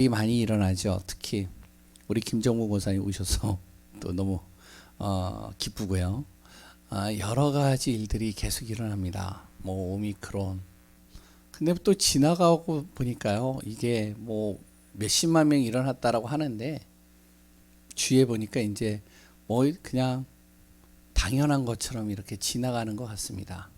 많이 일어나죠. 특히 우리 김정무 목사님 오셔서 또 너무 기쁘고요. 여러 가지 일들이 계속 일어납니다. 뭐 오미크론. 근데 또 지나가고 보니까요. 이게 뭐 몇십만 명 일어났다라고 하는데 주위에 보니까 이제 뭐 그냥 당연한 것처럼 이렇게 지나가는 것 같습니다.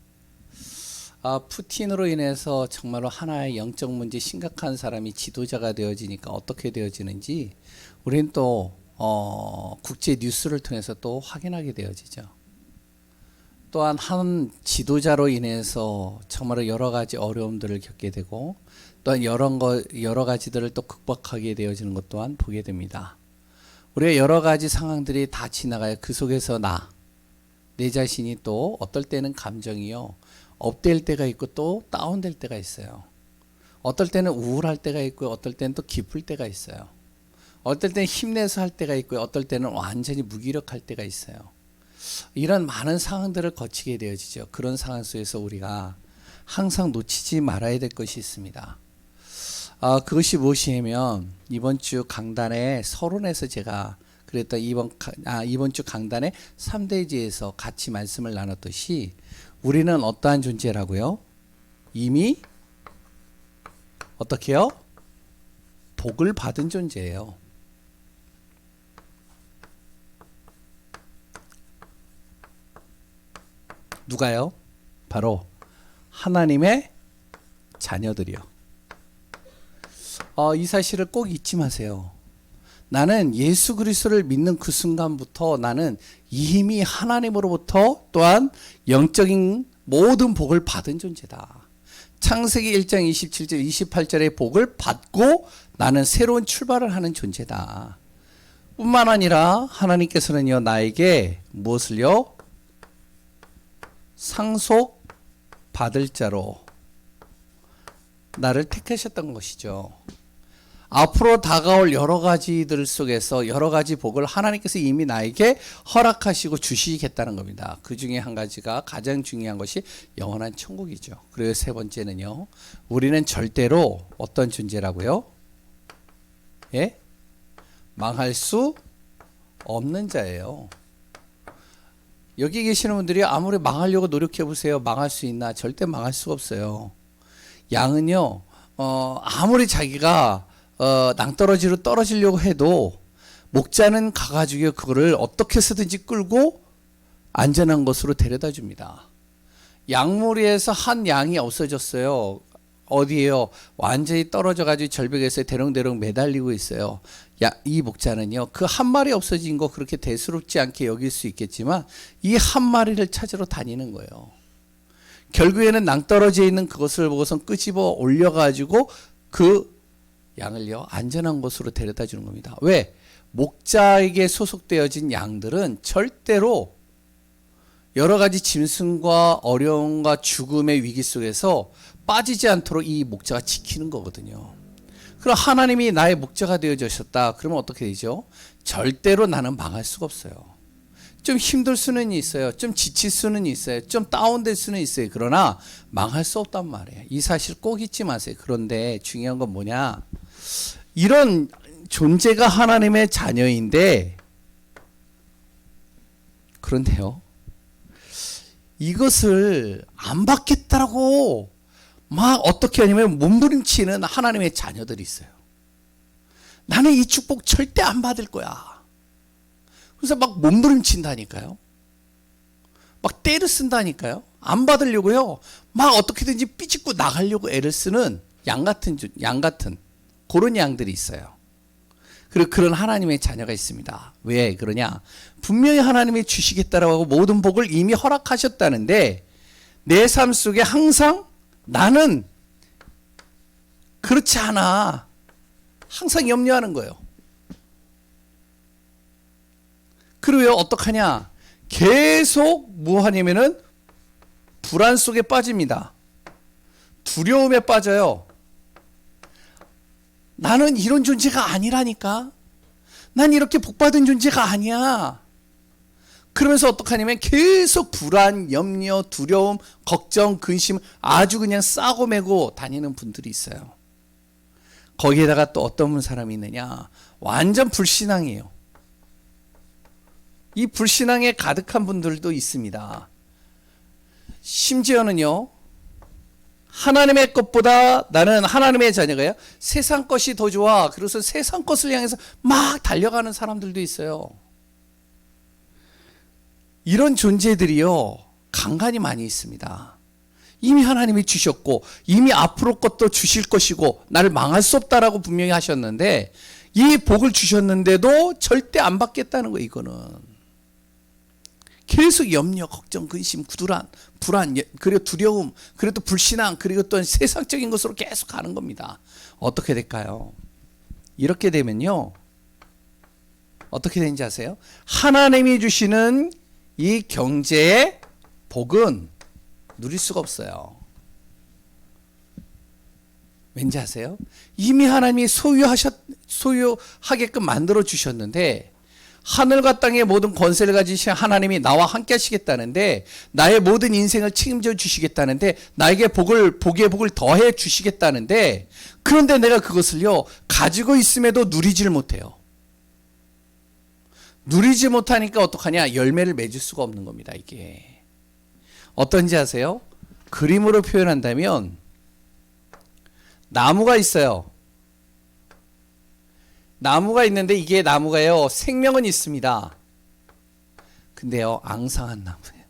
푸틴으로 인해서 정말로 하나의 영적 문제 심각한 사람이 지도자가 되어지니까 어떻게 되어지는지 우리는 또 국제 뉴스를 통해서 또 확인하게 되어지죠. 또한 한 지도자로 인해서 정말로 여러 가지 어려움들을 겪게 되고 또한 여러 가지들을 또 극복하게 되어지는 것 또한 보게 됩니다. 우리가 여러 가지 상황들이 다 지나가요. 그 속에서 내 자신이 또 어떨 때는 감정이요 업될 때가 있고 또 다운될 때가 있어요. 어떨 때는 우울할 때가 있고 어떨 때는 또 기쁠 때가 있어요. 어떨 때는 힘내서 할 때가 있고 어떨 때는 완전히 무기력할 때가 있어요. 이런 많은 상황들을 거치게 되어지죠. 그런 상황 속에서 우리가 항상 놓치지 말아야 될 것이 있습니다. 그것이 무엇이냐면 이번 주 강단에 서론에서 제가 그랬던 이번 주 강단의 3대지에서 같이 말씀을 나눴듯이 우리는 어떠한 존재라고요? 이미 어떻게 해요? 복을 받은 존재예요. 누가요? 바로 하나님의 자녀들이요. 이 사실을 꼭 잊지 마세요. 나는 예수 그리스도를 믿는 그 순간부터 나는 이미 하나님으로부터 또한 영적인 모든 복을 받은 존재다. 창세기 1장 27절 28절의 복을 받고 나는 새로운 출발을 하는 존재다. 뿐만 아니라 하나님께서는요 나에게 무엇을요? 상속 받을 자로 나를 택하셨던 것이죠. 앞으로 다가올 여러 가지들 속에서 여러 가지 복을 하나님께서 이미 나에게 허락하시고 주시겠다는 겁니다. 그 중에 한 가지가 가장 중요한 것이 영원한 천국이죠. 그리고 세 번째는요. 우리는 절대로 어떤 존재라고요? 예? 망할 수 없는 자예요. 여기 계시는 분들이 아무리 망하려고 노력해 보세요. 망할 수 있나? 절대 망할 수가 없어요. 양은요. 아무리 자기가 낭떠러지로 떨어지려고 해도 목자는 가가지고 그거를 어떻게 해서든지 끌고 안전한 곳으로 데려다 줍니다. 양무리에서 한 양이 없어졌어요. 어디에요? 완전히 떨어져가지고 절벽에서 대롱대롱 매달리고 있어요. 이 목자는요, 그 한 마리 없어진 거 그렇게 대수롭지 않게 여길 수 있겠지만 이 한 마리를 찾으러 다니는 거예요. 결국에는 낭떠러지에 있는 그것을 보고선 끄집어 올려가지고 그 양을요 안전한 곳으로 데려다 주는 겁니다. 왜? 목자에게 소속되어진 양들은 절대로 여러 가지 짐승과 어려움과 죽음의 위기 속에서 빠지지 않도록 이 목자가 지키는 거거든요. 그럼 하나님이 나의 목자가 되어주셨다. 그러면 어떻게 되죠? 절대로 나는 망할 수가 없어요. 좀 힘들 수는 있어요. 좀 지칠 수는 있어요. 좀 다운될 수는 있어요. 그러나 망할 수 없단 말이에요. 이 사실 꼭 잊지 마세요. 그런데 중요한 건 뭐냐? 이런 존재가 하나님의 자녀인데 그런데요. 이것을 안 받겠다라고 막 어떻게 하냐면 몸부림치는 하나님의 자녀들이 있어요. 나는 이 축복 절대 안 받을 거야. 그래서 막 몸부림친다니까요. 막 때를 쓴다니까요. 안 받으려고요. 막 어떻게든지 삐집고 나가려고 애를 쓰는 양 같은 그런 양들이 있어요. 그리고 그런 하나님의 자녀가 있습니다. 왜 그러냐? 분명히 하나님이 주시겠다라고 하고 모든 복을 이미 허락하셨다는데 내 삶 속에 항상 나는 그렇지 않아. 항상 염려하는 거예요. 그리고 어떡하냐? 계속 뭐 하냐면은 불안 속에 빠집니다. 두려움에 빠져요. 나는 이런 존재가 아니라니까. 난 이렇게 복받은 존재가 아니야. 그러면서 어떡하냐면 계속 불안, 염려, 두려움, 걱정, 근심 아주 그냥 싸고 매고 다니는 분들이 있어요. 거기에다가 또 어떤 사람이 있느냐? 완전 불신앙이에요. 이 불신앙에 가득한 분들도 있습니다. 심지어는요, 하나님의 것보다 나는 하나님의 자녀가요, 세상 것이 더 좋아. 그래서 세상 것을 향해서 막 달려가는 사람들도 있어요. 이런 존재들이요, 간간이 많이 있습니다. 이미 하나님이 주셨고 이미 앞으로 것도 주실 것이고 나를 망할 수 없다라고 분명히 하셨는데, 이 복을 주셨는데도 절대 안 받겠다는 거예요. 이거는 계속 염려, 걱정, 근심, 불안, 그리고 두려움, 그리고 또 불신앙, 그리고 또 세상적인 것으로 계속 가는 겁니다. 어떻게 될까요? 이렇게 되면요, 어떻게 되는지 아세요? 하나님이 주시는 이 경제의 복은 누릴 수가 없어요. 왠지 아세요? 이미 하나님이 소유하게끔 만들어 주셨는데, 하늘과 땅의 모든 권세를 가지신 하나님이 나와 함께 하시겠다는데, 나의 모든 인생을 책임져 주시겠다는데, 나에게 복의 복을 더해 주시겠다는데, 그런데 내가 그것을요, 가지고 있음에도 누리지를 못해요. 누리지 못하니까 어떡하냐? 열매를 맺을 수가 없는 겁니다. 이게 어떤지 아세요? 그림으로 표현한다면, 나무가 있어요. 나무가 있는데 이게 나무가요, 생명은 있습니다. 근데요, 앙상한 나무예요.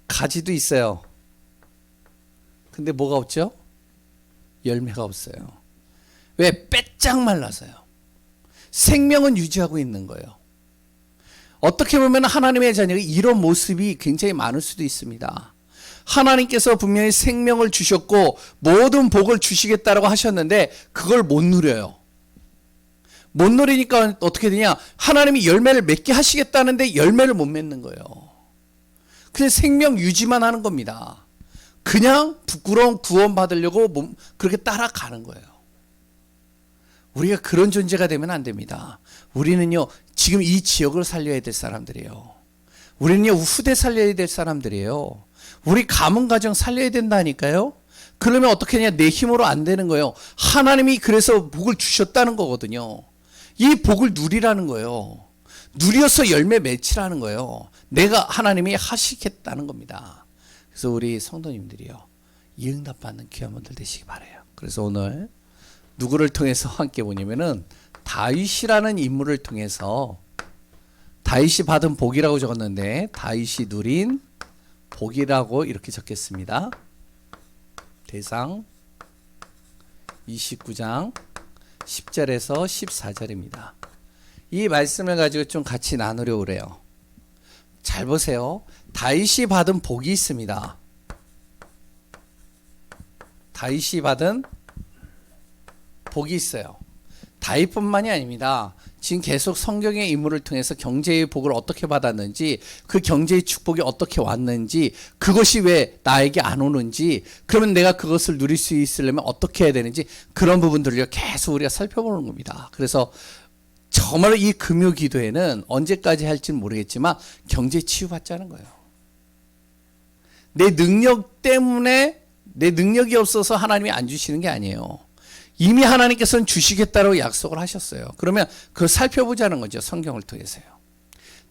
가지도 있어요. 근데 뭐가 없죠? 열매가 없어요. 왜? 빼짝 말라서요. 생명은 유지하고 있는 거예요. 어떻게 보면 하나님의 자녀가 이런 모습이 굉장히 많을 수도 있습니다. 하나님께서 분명히 생명을 주셨고 모든 복을 주시겠다라고 하셨는데 그걸 못 누려요. 못 누리니까 어떻게 되냐? 하나님이 열매를 맺게 하시겠다는데 열매를 못 맺는 거예요. 그냥 생명 유지만 하는 겁니다. 그냥 부끄러운 구원 받으려고 그렇게 따라가는 거예요. 우리가 그런 존재가 되면 안 됩니다. 우리는요, 지금 이 지역을 살려야 될 사람들이에요. 우리는요, 후대 살려야 될 사람들이에요. 우리 가문 가정 살려야 된다니까요. 그러면 어떻게 하냐? 내 힘으로 안 되는 거예요. 하나님이 그래서 복을 주셨다는 거거든요. 이 복을 누리라는 거예요. 누려서 열매 맺히라는 거예요. 내가 하나님이 하시겠다는 겁니다. 그래서 우리 성도님들이요, 이 응답 받는 귀한 분들 되시기 바라요. 그래서 오늘 누구를 통해서 함께 보냐면은 다윗이라는 인물을 통해서, 다윗이 받은 복이라고 적었는데 다윗이 누린 복이라고 이렇게 적겠습니다. 대상 29장 10절에서 14절입니다. 이 말씀을 가지고 좀 같이 나누려고 그래요. 잘 보세요. 다윗이 받은 복이 있습니다. 다윗이 받은 복이 있어요. 다윗뿐만이 아닙니다. 지금 계속 성경의 인물을 통해서 경제의 복을 어떻게 받았는지, 그 경제의 축복이 어떻게 왔는지, 그것이 왜 나에게 안 오는지, 그러면 내가 그것을 누릴 수 있으려면 어떻게 해야 되는지, 그런 부분들을 계속 우리가 살펴보는 겁니다. 그래서 정말 이 금요 기도회는 언제까지 할지는 모르겠지만 경제 치유받자는 거예요. 내 능력 때문에, 내 능력이 없어서 하나님이 안 주시는 게 아니에요. 이미 하나님께서는 주시겠다고 약속을 하셨어요. 그러면 그걸 살펴보자는 거죠. 성경을 통해서요.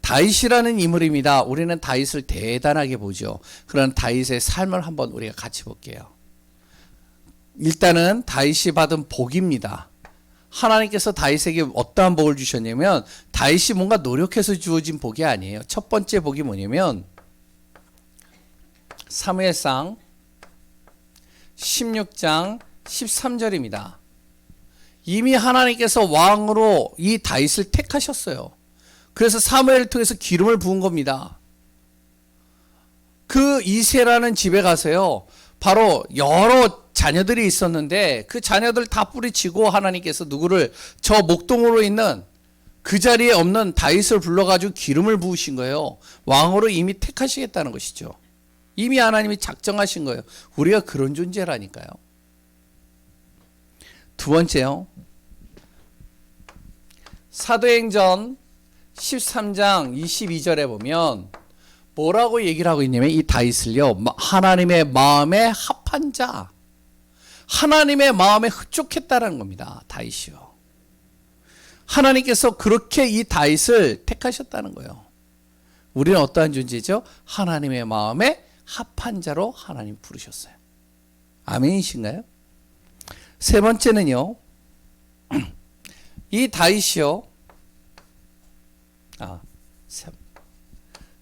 다윗이라는 인물입니다. 우리는 다윗을 대단하게 보죠. 그런 다윗의 삶을 한번 우리가 같이 볼게요. 일단은 다윗이 받은 복입니다. 하나님께서 다윗에게 어떠한 복을 주셨냐면, 다윗이 뭔가 노력해서 주어진 복이 아니에요. 첫 번째 복이 뭐냐면 사무엘상 16장 13절입니다. 이미 하나님께서 왕으로 이 다윗을 택하셨어요. 그래서 사무엘을 통해서 기름을 부은 겁니다. 그 이새라는 집에 가서요, 바로 여러 자녀들이 있었는데 그 자녀들 다 뿌리치고 하나님께서 누구를, 저 목동으로 있는 그 자리에 없는 다윗을 불러가지고 기름을 부으신 거예요. 왕으로 이미 택하시겠다는 것이죠. 이미 하나님이 작정하신 거예요. 우리가 그런 존재라니까요. 두 번째요, 사도행전 13장 22절에 보면 뭐라고 얘기를 하고 있냐면, 이 다윗을요, 하나님의 마음에 합한 자, 하나님의 마음에 흡족했다는 겁니다. 다윗이요. 하나님께서 그렇게 이 다윗을 택하셨다는 거예요. 우리는 어떠한 존재죠? 하나님의 마음에 합한 자로 하나님 부르셨어요. 아멘이신가요? 세 번째는요. 이 다윗이요.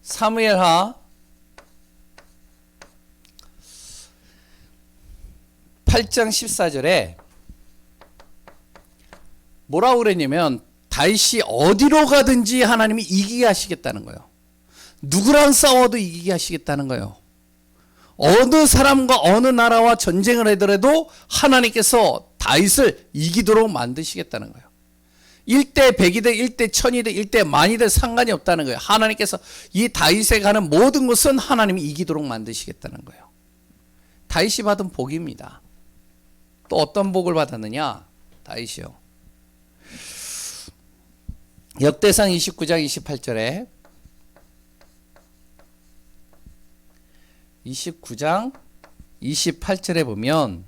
사무엘하 8장 14절에 뭐라고 그랬냐면 다윗이 어디로 가든지 하나님이 이기게 하시겠다는 거예요. 누구랑 싸워도 이기게 하시겠다는 거예요. 어느 사람과 어느 나라와 전쟁을 하더라도 하나님께서 다윗을 이기도록 만드시겠다는 거예요. 1대 100이든 1대 1000이든 1대 만이든 상관이 없다는 거예요. 하나님께서 이 다윗에 가는 모든 것은 하나님이 이기도록 만드시겠다는 거예요. 다윗이 받은 복입니다. 또 어떤 복을 받았느냐? 다윗이요. 역대상 29장 28절에 29장 28절에 보면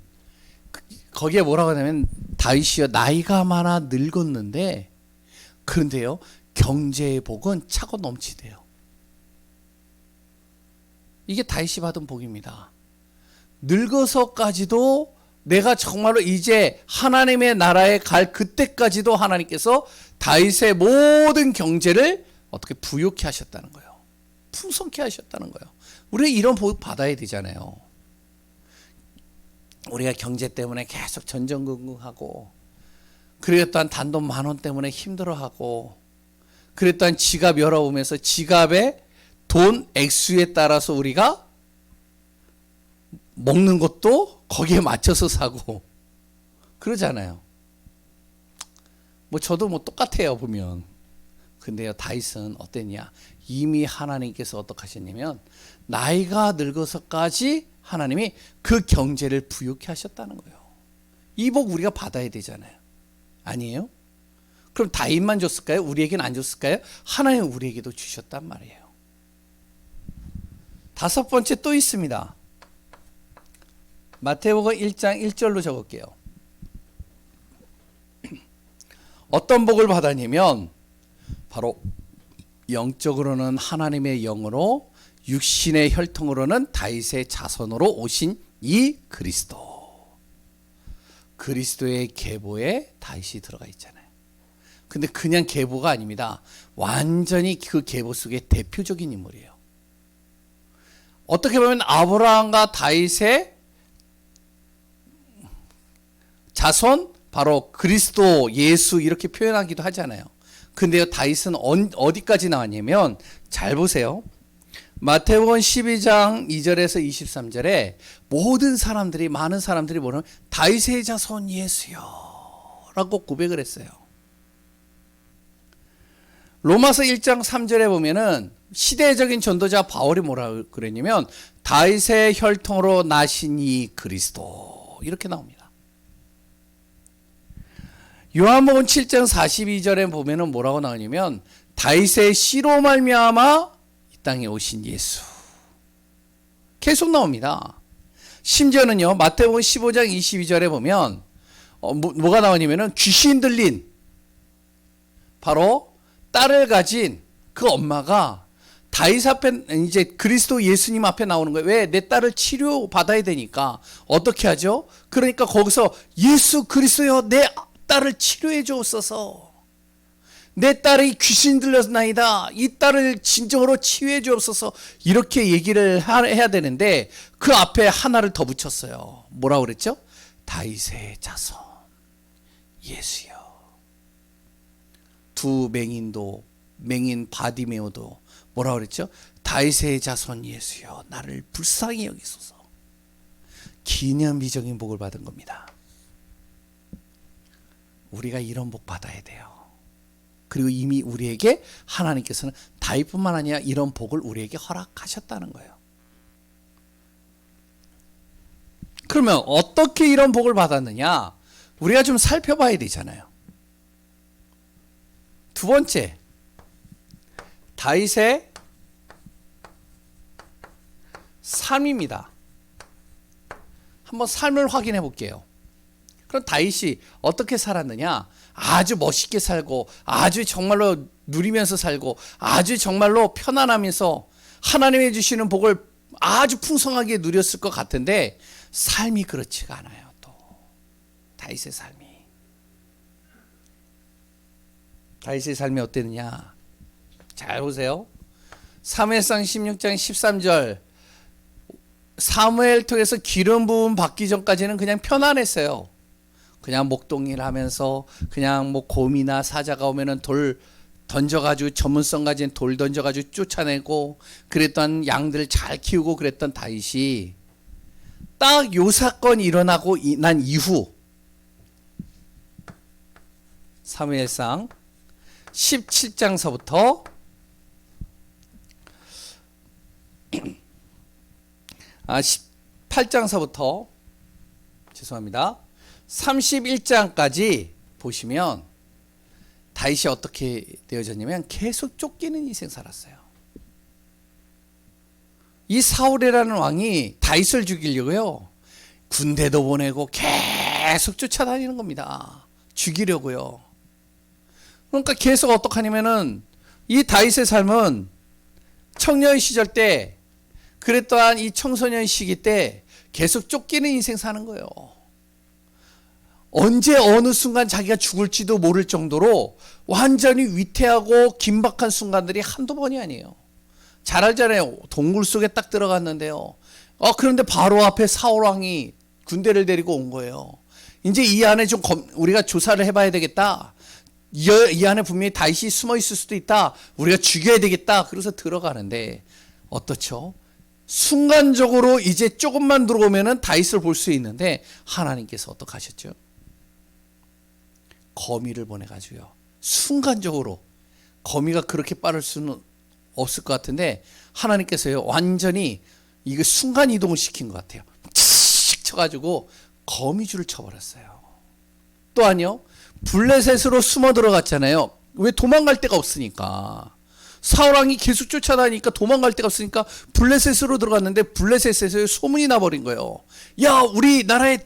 거기에 뭐라고 하냐면 다윗이요 나이가 많아 늙었는데 그런데요 경제의 복은 차고 넘치대요. 이게 다윗이 받은 복입니다. 늙어서까지도 내가 정말로 이제 하나님의 나라에 갈 그때까지도 하나님께서 다윗의 모든 경제를 어떻게 부욕케 하셨다는 거예요. 풍성케 하셨다는 거예요. 우리가 이런 복 받아야 되잖아요. 우리가 경제 때문에 계속 전전긍긍하고 그랬던 단돈 10,000원 때문에 힘들어하고 그랬던 지갑 열어보면서 지갑에 돈 액수에 따라서 우리가 먹는 것도 거기에 맞춰서 사고 그러잖아요. 뭐 저도 뭐 똑같아요 보면. 근데요 다윗은 어땠냐? 이미 하나님께서 어떻게 하셨냐면 나이가 늙어서까지 하나님이 그 경제를 부욕케 하셨다는 거예요. 이 복 우리가 받아야 되잖아요. 아니에요? 그럼 다윗만 줬을까요? 우리에게는 안 줬을까요? 하나님은 우리에게도 주셨단 말이에요. 다섯 번째 또 있습니다. 마태복음 1장 1절로 적을게요. 어떤 복을 받았냐면 바로 영적으로는 하나님의 영으로 육신의 혈통으로는 다윗의 자손으로 오신 이 그리스도의 계보에 다윗이 들어가 있잖아요. 근데 그냥 계보가 아닙니다. 완전히 그 계보 속의 대표적인 인물이에요. 어떻게 보면 아브라함과 다윗의 자손 바로 그리스도 예수 이렇게 표현하기도 하잖아요. 근데요 다윗은 어디까지 나왔냐면 잘 보세요. 마태복음 12장 2절에서 23절에 많은 사람들이 뭐냐면 다윗의 자손 예수요 라고 고백을 했어요. 로마서 1장 3절에 보면은 시대적인 전도자 바울이 뭐라고 그랬냐면 다윗의 혈통으로 나신 이 그리스도 이렇게 나옵니다. 요한복음 7장 42절에 보면은 뭐라고 나오냐면 다윗의 씨로 말미암아 이 땅에 오신 예수 계속 나옵니다. 심지어는요 마태복음 15장 22절에 보면 뭐가 나오냐면은 귀신 들린 바로 딸을 가진 그 엄마가 다윗 앞에 이제 그리스도 예수님 앞에 나오는 거예요. 왜? 내 딸을 치료 받아야 되니까 어떻게 하죠? 그러니까 거기서 예수 그리스도여 내 딸을 치료해 주옵소서. 내 딸이 귀신 들렸나이다. 이 딸을 진정으로 치유해 주옵소서. 이렇게 얘기를 해야 되는데 그 앞에 하나를 더 붙였어요. 뭐라고 그랬죠? 다윗의 자손 예수여. 두 맹인 바디메오도 뭐라고 그랬죠? 다윗의 자손 예수여 나를 불쌍히 여기소서. 기념비적인 복을 받은 겁니다. 우리가 이런 복 받아야 돼요. 그리고 이미 우리에게 하나님께서는 다윗뿐만 아니라 이런 복을 우리에게 허락하셨다는 거예요. 그러면 어떻게 이런 복을 받았느냐? 우리가 좀 살펴봐야 되잖아요. 두 번째, 다윗의 삶입니다. 한번 삶을 확인해 볼게요. 그럼 다윗이 어떻게 살았느냐? 아주 멋있게 살고 아주 정말로 누리면서 살고 아주 정말로 편안하면서 하나님이 주시는 복을 아주 풍성하게 누렸을 것 같은데 삶이 그렇지가 않아요. 또 다윗의 삶이 어땠느냐? 잘 보세요. 사무엘상 16장 13절 사무엘 통해서 기름 부음 받기 전까지는 그냥 편안했어요. 그냥 목동일 하면서 그냥 뭐 곰이나 사자가 오면은 돌 던져가지고 전문성 가진 돌 던져가지고 쫓아내고 그랬던 양들 잘 키우고 그랬던 다윗이 딱 요 사건이 일어나고 난 이후 사무엘상 17장서부터 18장서부터 죄송합니다. 31장까지 보시면 다윗이 어떻게 되어졌냐면 계속 쫓기는 인생 살았어요. 이 사울이라는 왕이 다윗을 죽이려고요. 군대도 보내고 계속 쫓아다니는 겁니다. 죽이려고요. 그러니까 계속 어떻게 하냐면은 이 다윗의 삶은 청년 시절 때 그랬던 이 청소년 시기 때 계속 쫓기는 인생 사는 거예요. 언제 어느 순간 자기가 죽을지도 모를 정도로 완전히 위태하고 긴박한 순간들이 한두 번이 아니에요. 잘 알잖아요. 동굴 속에 딱 들어갔는데요. 그런데 바로 앞에 사울 왕이 군대를 데리고 온 거예요. 이제 이 안에 좀 우리가 조사를 해봐야 되겠다. 이 안에 분명히 다윗이 숨어 있을 수도 있다. 우리가 죽여야 되겠다. 그래서 들어가는데 어떻죠? 순간적으로 이제 조금만 들어오면은 다윗을 볼 수 있는데 하나님께서 어떻게 하셨죠? 거미를 보내가지고요. 순간적으로 거미가 그렇게 빠를 수는 없을 것 같은데 하나님께서요 완전히 이거 순간 이동을 시킨 것 같아요. 칙 쳐가지고 거미줄을 쳐버렸어요. 또한요 블레셋으로 숨어 들어갔잖아요. 왜 도망갈 데가 없으니까. 사울왕이 계속 쫓아다니니까 도망갈 데가 없으니까 블레셋으로 들어갔는데 블레셋에서 소문이 나버린 거예요. 야 우리 나라에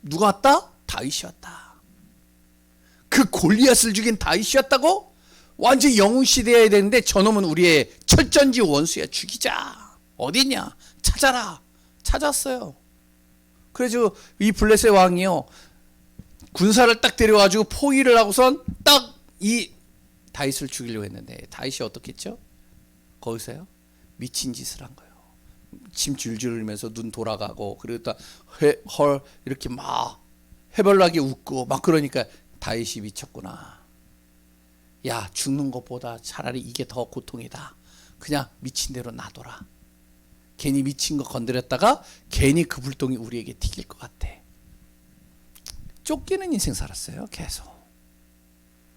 누가 왔다? 다윗이 왔다. 그 골리앗을 죽인 다윗이 왔다고? 완전 영웅시대여야 되는데 저놈은 우리의 철전지 원수야. 죽이자. 어딨냐? 찾아라. 찾았어요. 그래서 이 블레셋 왕이요 군사를 딱 데려가지고 포위를 하고선 딱 이 다윗을 죽이려고 했는데 다윗이 어떻게 했죠? 거기서요 미친 짓을 한 거예요. 침 줄줄 흘리면서 눈 돌아가고 그리고 또 헐 이렇게 막 해벌나게 웃고 막 그러니까 다윗이 미쳤구나. 야 죽는 것보다 차라리 이게 더 고통이다. 그냥 미친 대로 놔둬라. 괜히 미친 거 건드렸다가 괜히 그 불똥이 우리에게 튀길 것 같아. 쫓기는 인생 살았어요. 계속.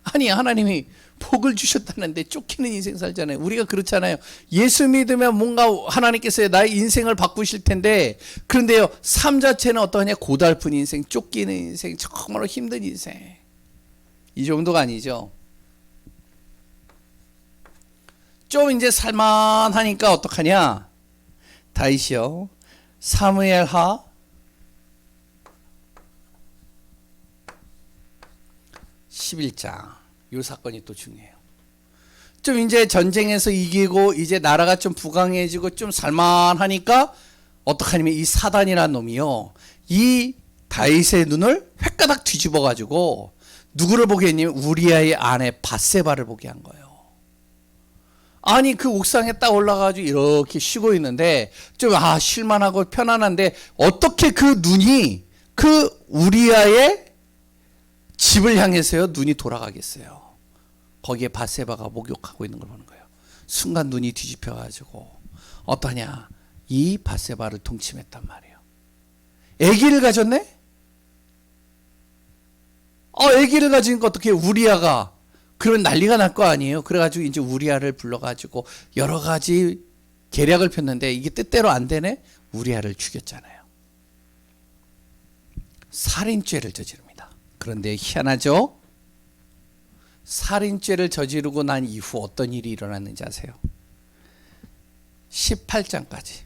아니 하나님이 복을 주셨다는데 쫓기는 인생 살잖아요. 우리가 그렇잖아요. 예수 믿으면 뭔가 하나님께서 나의 인생을 바꾸실 텐데 그런데요 삶 자체는 어떠하냐? 고달픈 인생, 쫓기는 인생, 정말로 힘든 인생. 이 정도가 아니죠. 좀 이제 살만하니까 어떡하냐? 다윗이요 사무엘하 11장 이 사건이 또 중요해요. 좀 이제 전쟁에서 이기고 이제 나라가 좀 부강해지고 좀 살만하니까 어떡하냐면 이 사단이라는 놈이요 이 다윗의 눈을 획가닥 뒤집어 가지고 누구를 보게 했냐면 우리아의 아내 밧세바를 보게 한 거예요. 아니 그 옥상에 딱 올라가지고 이렇게 쉬고 있는데 좀 쉴만하고 편안한데 어떻게 그 눈이 그 우리아의 집을 향해서요 눈이 돌아가겠어요. 거기에 밧세바가 목욕하고 있는 걸 보는 거예요. 순간 눈이 뒤집혀 가지고 어떠냐? 이 밧세바를 동침했단 말이에요. 아기를 가졌네? 아기를 가지니까 어떻게 우리아가 그러면 난리가 날 거 아니에요. 그래가지고 이제 우리아를 불러가지고 여러 가지 계략을 폈는데 이게 뜻대로 안 되네. 우리아를 죽였잖아요. 살인죄를 저지릅니다. 그런데 희한하죠? 살인죄를 저지르고 난 이후 어떤 일이 일어났는지 아세요? 18장까지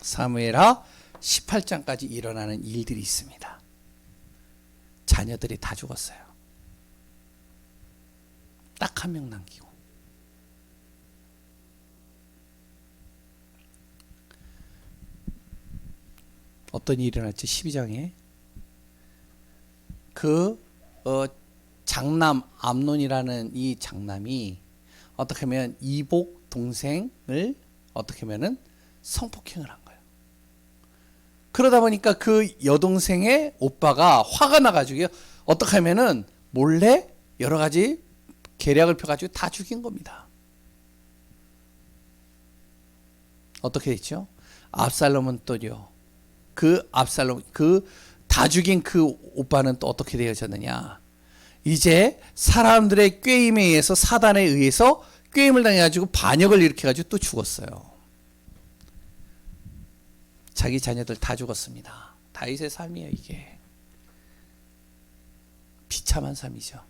사무엘하 18장까지 일어나는 일들이 있습니다. 자녀들이 다 죽었어요. 딱 한 명 남기고. 어떤 일이 일어났지? 12장에 장남 암논이라는 이 장남이 어떻게 하면 이복 동생을 어떻게 하면은 성폭행을 한 거예요. 그러다 보니까 그 여동생의 오빠가 화가 나가지고요. 어떻게 하면은 몰래 여러 가지 계략을 펴가지고 다 죽인 겁니다. 어떻게 됐죠? 압살롬은 또요. 다 죽인 그 오빠는 또 어떻게 되어졌느냐? 이제 사람들의 꾀임에 의해서 사단에 의해서 꾀임을 당해가지고 반역을 일으켜가지고 또 죽었어요. 자기 자녀들 다 죽었습니다. 다윗의 삶이에요, 이게. 비참한 삶이죠.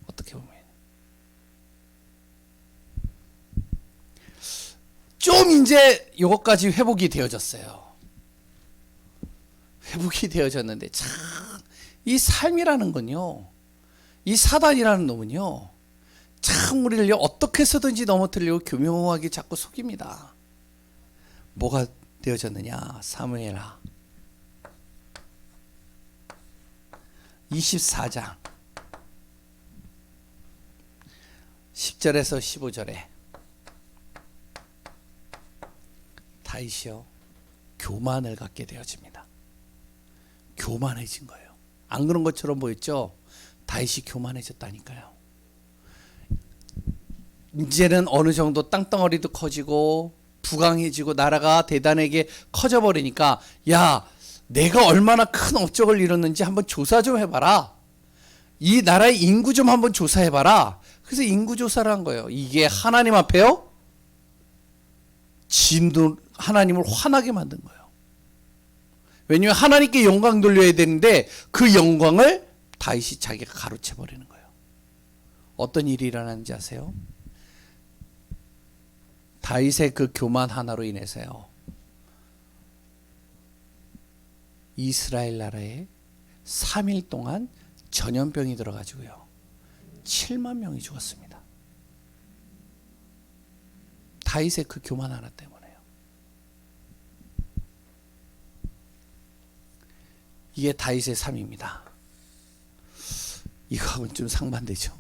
어떻게 보면. 좀 이제 요것까지 회복이 되어졌어요. 회복이 되어졌는데 참 이 삶이라는 건요. 이 사단이라는 놈은요. 참 우리를 어떻게 해서든지 넘어뜨리려고 교묘하게 자꾸 속입니다. 뭐가 되어졌느냐? 사무엘하 24장 10절에서 15절에 다윗이요 교만을 갖게 되어집니다. 교만해진 거예요. 안 그런 것처럼 보였죠? 다윗이 교만해졌다니까요. 이제는 어느 정도 땅덩어리도 커지고 부강해지고 나라가 대단하게 커져버리니까 야, 내가 얼마나 큰 업적을 이뤘는지 한번 조사 좀 해봐라. 이 나라의 인구 좀 한번 조사해봐라. 그래서 인구 조사를 한 거예요. 이게 하나님 앞에요? 진도 하나님을 화나게 만든 거예요. 왜냐하면 하나님께 영광 돌려야 되는데 그 영광을 다윗이 자기가 가로채 버리는 거예요. 어떤 일이 일어나는지 아세요? 다윗의 그 교만 하나로 인해서요. 이스라엘 나라에 3일 동안 전염병이 들어가지고요. 7만 명이 죽었습니다. 다윗의 그 교만 하나 때문에요. 이게 다윗의 삶입니다. 이거하고는 좀 상반되죠.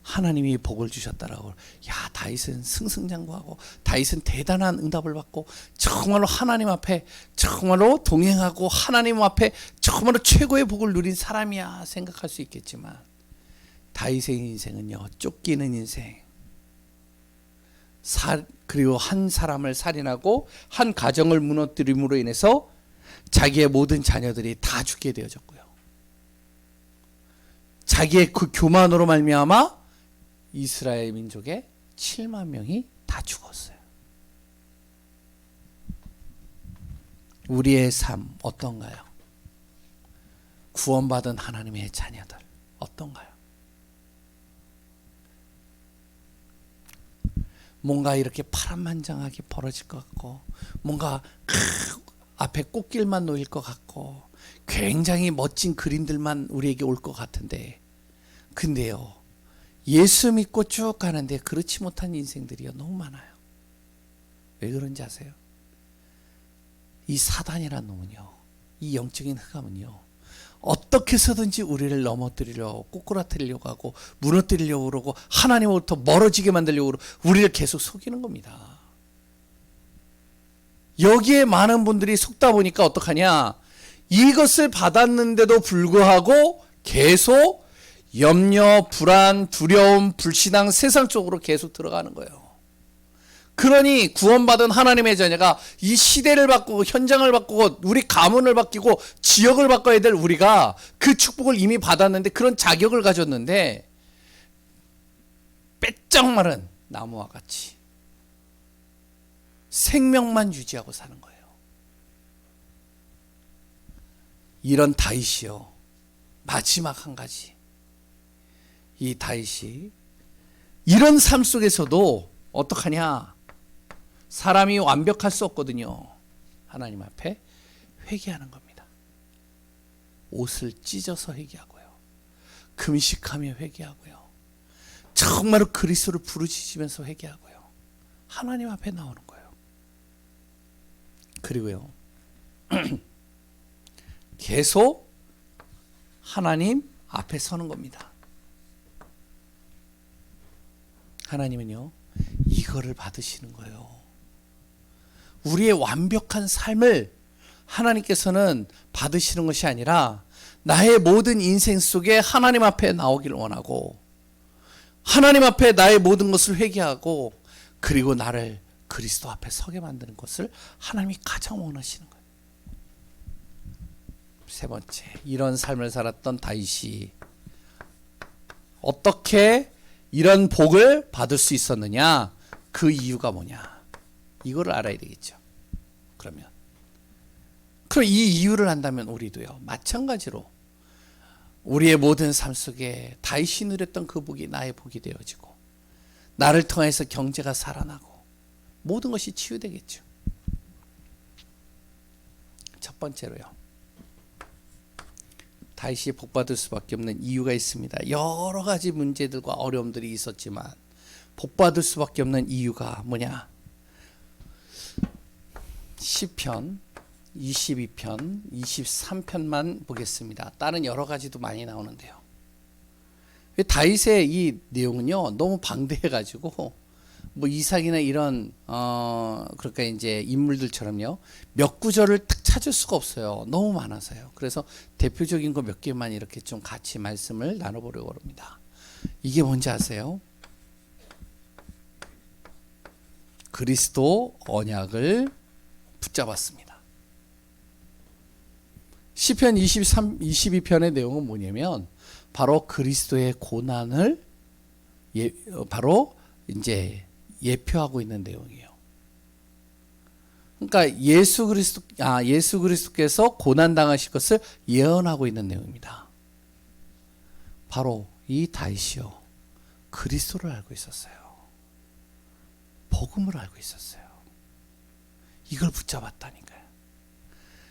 하나님이 복을 주셨다라고. 야, 다윗은 승승장구하고 다윗은 대단한 응답을 받고 정말로 하나님 앞에 정말로 동행하고 하나님 앞에 정말로 최고의 복을 누린 사람이야 생각할 수 있겠지만 다윗의 인생은요, 쫓기는 인생. 그리고 한 사람을 살인하고 한 가정을 무너뜨림으로 인해서 자기의 모든 자녀들이 다 죽게 되어졌고요. 자기의 그 교만으로 말미암아 이스라엘 민족의 7만 명이 다 죽었어요. 우리의 삶 어떤가요? 구원받은 하나님의 자녀들 어떤가요? 뭔가 이렇게 파란만장하게 벌어질 것 같고 뭔가 앞에 꽃길만 놓일 것 같고 굉장히 멋진 그림들만 우리에게 올 것 같은데 근데요 예수 믿고 쭉 가는데 그렇지 못한 인생들이요 너무 많아요. 왜 그런지 아세요? 이 사단이라는 놈은요, 이 영적인 흑암은요 어떻게 해서든지 우리를 넘어뜨리려고 꼬꾸라뜨리려고 하고 무너뜨리려고 그러고 하나님으로부터 멀어지게 만들려고 그러고 우리를 계속 속이는 겁니다. 여기에 많은 분들이 속다 보니까 어떡하냐, 이것을 받았는데도 불구하고 계속 염려, 불안, 두려움, 불신앙, 세상 쪽으로 계속 들어가는 거예요. 그러니 구원받은 하나님의 자녀가 이 시대를 바꾸고 현장을 바꾸고 우리 가문을 바뀌고 지역을 바꿔야 될 우리가 그 축복을 이미 받았는데 그런 자격을 가졌는데 빼짝 마른 나무와 같이 생명만 유지하고 사는 거예요. 이런 다윗이요, 마지막 한 가지, 이 다윗이 이런 삶 속에서도 어떡하냐, 사람이 완벽할 수 없거든요. 하나님 앞에 회개하는 겁니다. 옷을 찢어서 회개하고요. 금식하며 회개하고요. 정말로 그리스도를 부르짖으면서 회개하고요. 하나님 앞에 나오는 거예요. 그리고요. 계속 하나님 앞에 서는 겁니다. 하나님은요, 이거를 받으시는 거예요. 우리의 완벽한 삶을 하나님께서는 받으시는 것이 아니라 나의 모든 인생 속에 하나님 앞에 나오기를 원하고, 하나님 앞에 나의 모든 것을 회개하고, 그리고 나를 그리스도 앞에 서게 만드는 것을 하나님이 가장 원하시는 거예요. 세 번째, 이런 삶을 살았던 다윗이 어떻게 이런 복을 받을 수 있었느냐? 그 이유가 뭐냐? 이거를 알아야 되겠죠. 그럼 이 이유를 안다면 우리도요, 마찬가지로 우리의 모든 삶 속에 다윗이 누렸던 그 복이 나의 복이 되어지고, 나를 통해서 경제가 살아나고 모든 것이 치유되겠죠. 첫 번째로요, 다윗이 복받을 수밖에 없는 이유가 있습니다. 여러 가지 문제들과 어려움들이 있었지만 복받을 수밖에 없는 이유가 뭐냐? 시편 22편, 23편만 보겠습니다. 다른 여러 가지도 많이 나오는데요. 다윗의 이 내용은요, 너무 방대해가지고 뭐 이삭이나 이런 그러니까 이제 인물들처럼요, 몇 구절을 딱 찾을 수가 없어요. 너무 많아서요. 그래서 대표적인 거 몇 개만 이렇게 좀 같이 말씀을 나눠보려고 합니다. 이게 뭔지 아세요? 그리스도 언약을 붙잡았습니다. 시편 22편의 내용은 뭐냐면 바로 그리스도의 고난을 바로 이제 예표하고 있는 내용이에요. 그러니까 예수 그리스도께서 고난 당하실 것을 예언하고 있는 내용입니다. 바로 이 다윗이요, 그리스도를 알고 있었어요. 복음을 알고 있었어요. 이걸 붙잡았다니까요.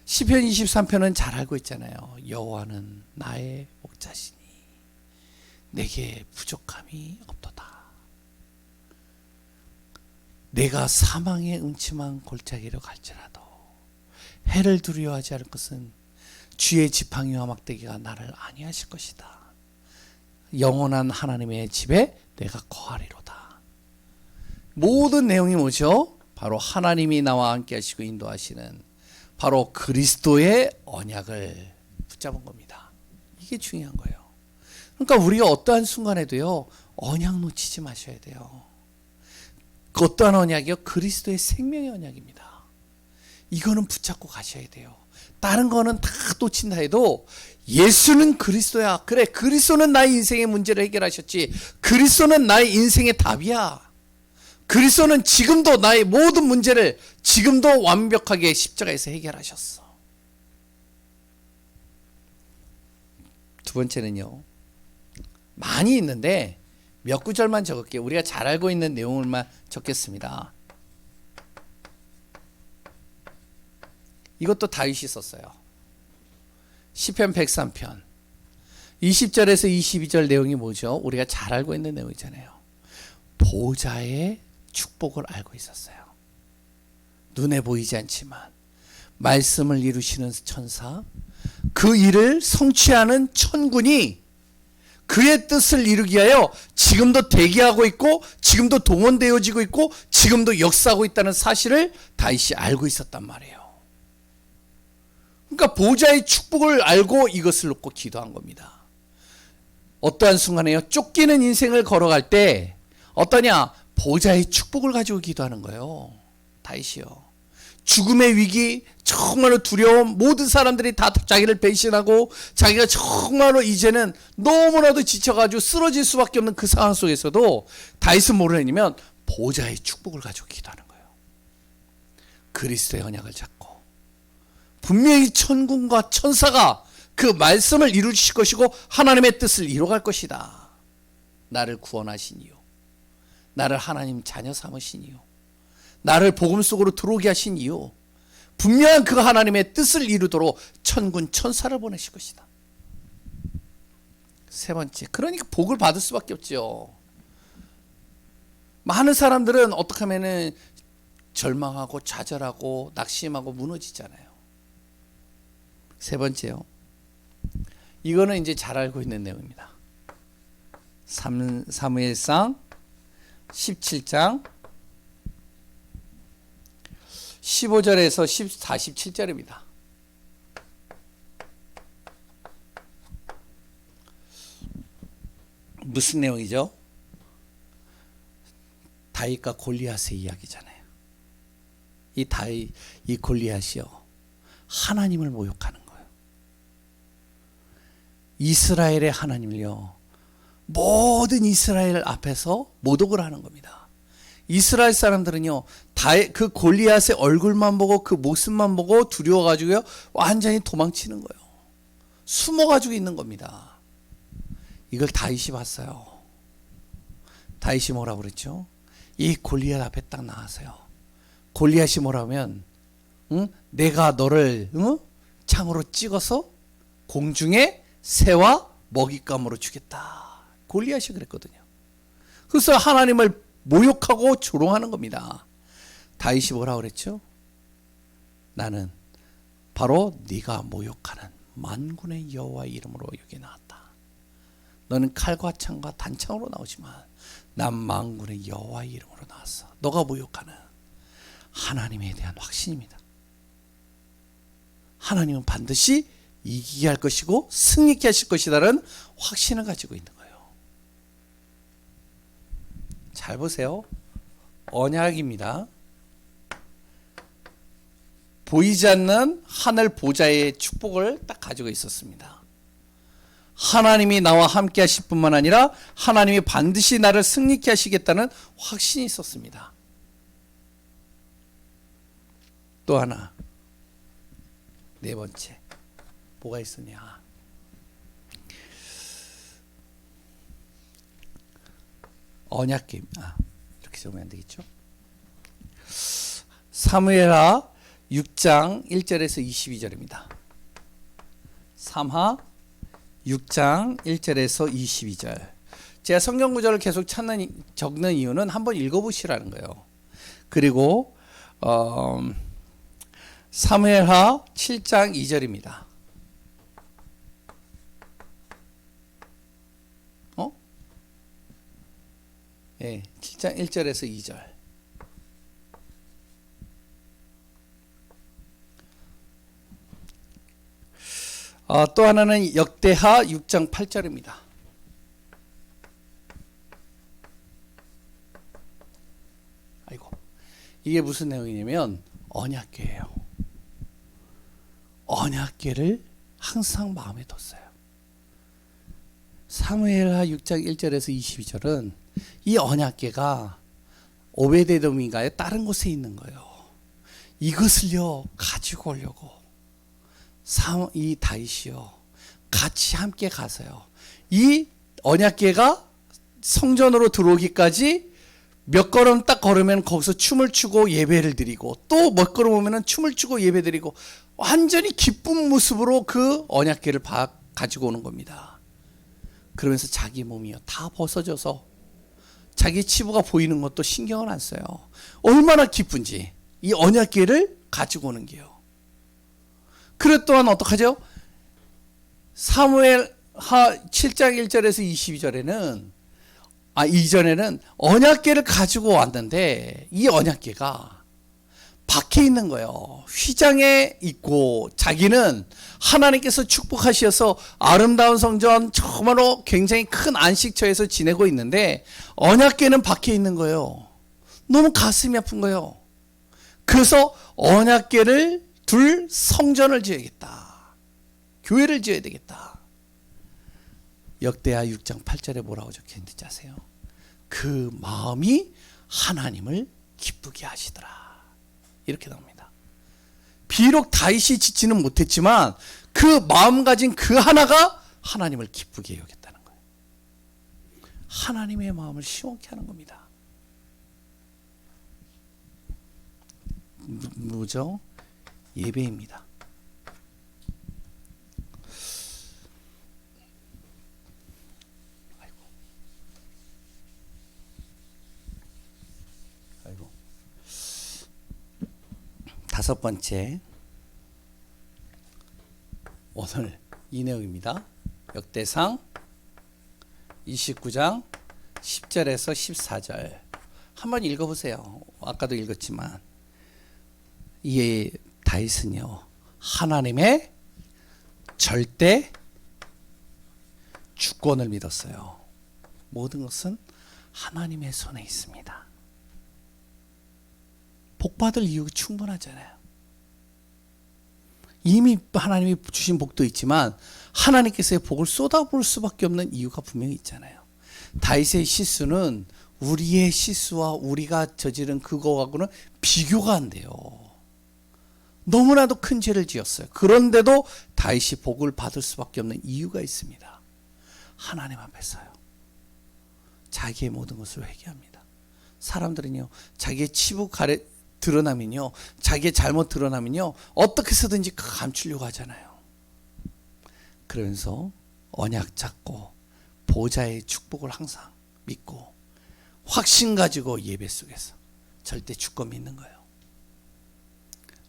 시편 23편은 잘 알고 있잖아요. 여호와는 나의 목자시니 내게 부족함이 없도다. 내가 사망의 음침한 골짜기로 갈지라도 해를 두려워하지 않을 것은 주의 지팡이와 막대기가 나를 안위하실 것이다. 영원한 하나님의 집에 내가 거하리로다. 모든 내용이 뭐죠? 바로 하나님이 나와 함께 하시고 인도하시는 바로 그리스도의 언약을 붙잡은 겁니다. 이게 중요한 거예요. 그러니까 우리가 어떠한 순간에도요, 언약 놓치지 마셔야 돼요. 그 어떠한 언약이요? 그리스도의 생명의 언약입니다. 이거는 붙잡고 가셔야 돼요. 다른 거는 다 놓친다 해도 예수는 그리스도야. 그래, 그리스도는 나의 인생의 문제를 해결하셨지. 그리스도는 나의 인생의 답이야. 그리스도는 지금도 나의 모든 문제를 지금도 완벽하게 십자가에서 해결하셨어. 두 번째는요, 많이 있는데 몇 구절만 적을게요. 우리가 잘 알고 있는 내용을만 적겠습니다. 이것도 다윗이 썼어요. 시편 103편 20절에서 22절 내용이 뭐죠? 우리가 잘 알고 있는 내용이잖아요. 보좌의 축복을 알고 있었어요. 눈에 보이지 않지만 말씀을 이루시는 천사, 그 일을 성취하는 천군이 그의 뜻을 이루기 위하여 지금도 대기하고 있고, 지금도 동원되어지고 있고, 지금도 역사하고 있다는 사실을 다윗이 알고 있었단 말이에요. 그러니까 보좌의 축복을 알고 이것을 놓고 기도한 겁니다. 어떠한 순간에요, 쫓기는 인생을 걸어갈 때 어떠냐? 보좌의 축복을 가지고 기도하는 거예요. 다윗이요. 죽음의 위기, 정말로 두려움, 모든 사람들이 다 자기를 배신하고 자기가 정말로 이제는 너무나도 지쳐가지고 쓰러질 수밖에 없는 그 상황 속에서도 다윗은 뭐를 했냐면 보좌의 축복을 가지고 기도하는 거예요. 그리스도의 언약을 잡고 분명히 천군과 천사가 그 말씀을 이루실 것이고 하나님의 뜻을 이뤄갈 것이다. 나를 구원하신 이유, 나를 하나님 자녀 삼으신 이유, 나를 복음 속으로 들어오게 하신 이유, 분명한 그 하나님의 뜻을 이루도록 천군 천사를 보내실 것이다. 세 번째. 그러니까 복을 받을 수밖에 없죠. 많은 사람들은 어떻게 하면은 절망하고 좌절하고 낙심하고 무너지잖아요. 세 번째요. 이거는 이제 잘 알고 있는 내용입니다. 사무엘상 17장 15절에서 47절입니다. 무슨 내용이죠? 다윗과 골리앗의 이야기잖아요. 이 골리앗이요, 하나님을 모욕하는 거예요. 이스라엘의 하나님을요, 모든 이스라엘 앞에서 모독을 하는 겁니다. 이스라엘 사람들은요, 그 골리앗의 얼굴만 보고 그 모습만 보고 두려워가지고요, 완전히 도망치는 거예요. 숨어가지고 있는 겁니다. 이걸 다윗이 봤어요. 다윗이 뭐라고 그랬죠? 이 골리앗 앞에 딱 나와서요, 골리앗이 뭐라고 하면, 내가 너를 창으로 찍어서 공중에 새와 먹잇감으로 주겠다. 골리앗이 그랬거든요. 그래서 하나님을 모욕하고 조롱하는 겁니다. 다윗이 뭐라고 그랬죠? 나는 바로 네가 모욕하는 만군의 여호와의 이름으로 여기 나왔다. 너는 칼과 창과 단창으로 나오지만 난 만군의 여호와의 이름으로 나왔어. 너가 모욕하는 하나님에 대한 확신입니다. 하나님은 반드시 이기게 할 것이고 승리케 하실 것이라는 확신을 가지고 있는 거예요. 잘 보세요. 언약입니다. 보이지 않는 하늘 보좌의 축복을 딱 가지고 있었습니다. 하나님이 나와 함께 하실 뿐만 아니라 하나님이 반드시 나를 승리케 하시겠다는 확신이 있었습니다. 또 하나, 네 번째, 뭐가 있었냐? 언약궤. 이렇게 적으면 안 되겠죠? 사무엘하 6장 1절에서 22절입니다. 삼하 6장 1절에서 22절. 제가 성경 구절을 계속 적는 이유는 한번 읽어보시라는 거예요. 그리고 사무엘하 7장 2절입니다. 예, 7장 1절에서 2절. 또 하나는 역대하 6장 8절입니다. 아이고, 이게 무슨 내용이냐면 언약궤예요. 언약궤를 항상 마음에 뒀어요. 사무엘하 6장 1절에서 22절은 이 언약궤가 오베데돔인가요? 다른 곳에 있는 거예요. 이것을요 가지고 오려고 이 다윗이요 같이 함께 가서요, 이 언약궤가 성전으로 들어오기까지 몇 걸음 딱 걸으면 거기서 춤을 추고 예배를 드리고, 또 몇 걸음 오면은 춤을 추고 예배 드리고, 완전히 기쁜 모습으로 그 언약궤를 가지고 오는 겁니다. 그러면서 자기 몸이요 다 벗어져서 자기 치부가 보이는 것도 신경을 안 써요. 얼마나 기쁜지 이 언약궤를 가지고 오는 게요. 그래 또한 어떡하죠? 사무엘하 7장 1절에서 22절에는 이전에는 언약궤를 가지고 왔는데 이 언약궤가 밖에 있는 거예요. 휘장에 있고 자기는 하나님께서 축복하셔서 아름다운 성전 정말로 굉장히 큰 안식처에서 지내고 있는데 언약궤는 밖에 있는 거예요. 너무 가슴이 아픈 거예요. 그래서 언약궤를 둘 성전을 지어야겠다. 교회를 지어야 되겠다. 역대하 6장 8절에 뭐라고 적혀있는지 아세요? 그 마음이 하나님을 기쁘게 하시더라. 이렇게 나옵니다. 비록 다윗이 짓지는 못했지만 그 마음 가진 그 하나가 하나님을 기쁘게 여겼다는 거예요. 하나님의 마음을 시원케 하는 겁니다. 뭐죠? 예배입니다. 다섯 번째, 오늘 이 내용입니다. 역대상 29장 10절에서 14절 한번 읽어보세요. 아까도 읽었지만 이 다윗은요, 하나님의 절대 주권을 믿었어요. 모든 것은 하나님의 손에 있습니다. 복받을 이유가 충분하잖아요. 이미 하나님이 주신 복도 있지만 하나님께서의 복을 쏟아부을 수밖에 없는 이유가 분명히 있잖아요. 다윗의 실수는 우리의 실수와 우리가 저지른 그거하고는 비교가 안 돼요. 너무나도 큰 죄를 지었어요. 그런데도 다윗이 복을 받을 수밖에 없는 이유가 있습니다. 하나님 앞에서요, 자기의 모든 것을 회개합니다. 사람들은요, 자기의 치부 드러나면요, 자기의 잘못 드러나면요, 어떻게 해서든지 감추려고 하잖아요. 그러면서 언약 잡고 보좌의 축복을 항상 믿고 확신 가지고 예배 속에서 절대 주권 믿는 거예요.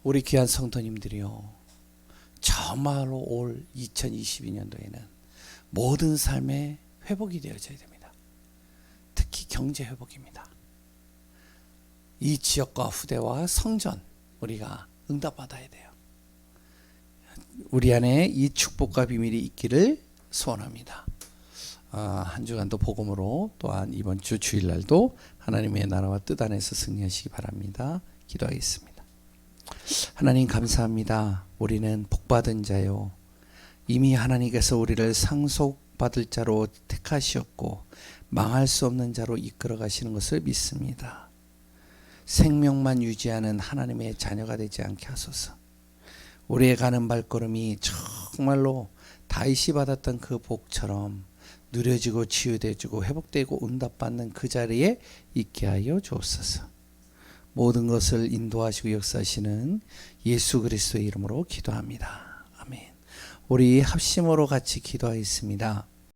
우리 귀한 성도님들이요, 정말로 올 2022년도에는 모든 삶의 회복이 되어져야 됩니다. 특히 경제 회복입니다. 이 지역과 후대와 성전 우리가 응답받아야 돼요. 우리 안에 이 축복과 비밀이 있기를 소원합니다. 한 주간도 복음으로, 또한 이번 주 주일날도 하나님의 나라와 뜻 안에서 승리하시기 바랍니다. 기도하겠습니다. 하나님 감사합니다. 우리는 복받은 자요, 이미 하나님께서 우리를 상속받을 자로 택하셨고 망할 수 없는 자로 이끌어 가시는 것을 믿습니다. 생명만 유지하는 하나님의 자녀가 되지 않게 하소서. 우리의 가는 발걸음이 정말로 다윗이 받았던 그 복처럼 누려지고 치유되고 회복되고 응답받는 그 자리에 있게 하여 주옵소서. 모든 것을 인도하시고 역사하시는 예수 그리스도의 이름으로 기도합니다. 아멘. 우리 합심으로 같이 기도하겠습니다.